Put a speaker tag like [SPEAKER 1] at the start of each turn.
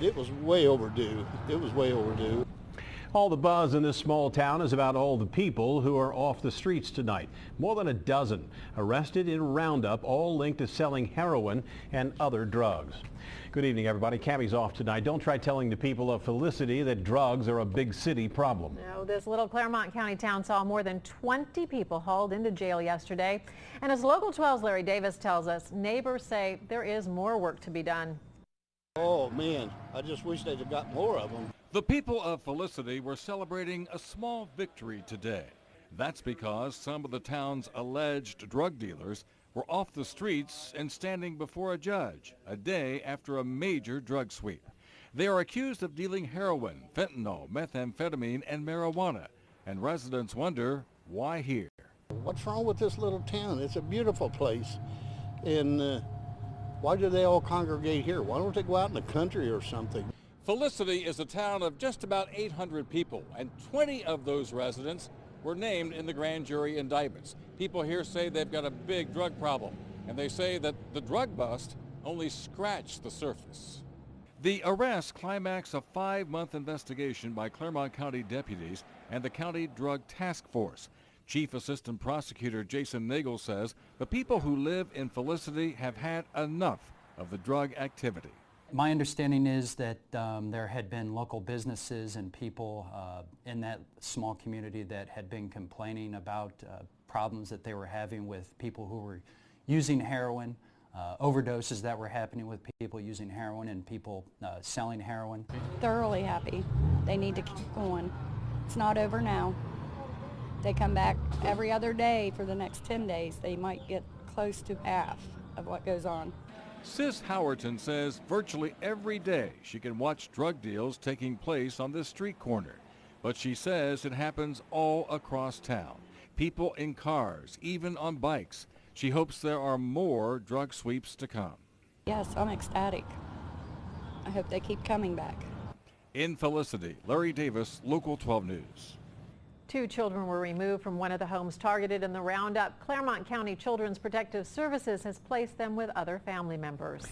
[SPEAKER 1] It was way overdue. It was way overdue.
[SPEAKER 2] All the buzz in this small town is about all the people who are off the streets tonight. More than a dozen arrested in a roundup, all linked to selling heroin and other drugs. Good evening, everybody. Cammie's off tonight. Don't try telling the people of Felicity that drugs are a big city problem.
[SPEAKER 3] No, this little Claremont County town saw more than 20 people hauled into jail yesterday. And as Local 12's Larry Davis tells us, neighbors say there is more work to be done.
[SPEAKER 1] Oh man, I just wish they'd have got more of them.
[SPEAKER 4] The people of Felicity were celebrating a small victory today. That's because some of the town's alleged drug dealers were off the streets and standing before a judge a day after a major drug sweep. They are accused of dealing heroin, fentanyl, methamphetamine, and marijuana, and residents wonder why here.
[SPEAKER 1] What's wrong with this little town? It's a beautiful place. And why do they all congregate here? Why don't they go out in the country or something?
[SPEAKER 4] Felicity is a town of just about 800 people, and 20 of those residents were named in the grand jury indictments. People here say they've got a big drug problem, and they say that the drug bust only scratched the surface. The arrests climax a 5-month investigation by Claremont County deputies and the County Drug Task Force. Chief Assistant Prosecutor Jason Nagel says the people who live in Felicity have had enough of the drug activity.
[SPEAKER 5] My understanding is that there had been local businesses and people in that small community that had been complaining about problems that they were having with people who were using heroin, overdoses that were happening with people using heroin and people selling heroin.
[SPEAKER 6] Thoroughly happy. They need to keep going. It's not over now. They come back every other day for the next 10 days. They might get close to half of what goes on.
[SPEAKER 4] Sis Howerton says virtually every day she can watch drug deals taking place on this street corner. But she says it happens all across town. People in cars, even on bikes. She hopes there are more drug sweeps to come.
[SPEAKER 6] Yes, I'm ecstatic. I hope they keep coming back.
[SPEAKER 4] In Felicity, Larry Davis, Local 12 News.
[SPEAKER 3] 2 children were removed from one of the homes targeted in the roundup. Claremont County Children's Protective Services has placed them with other family members.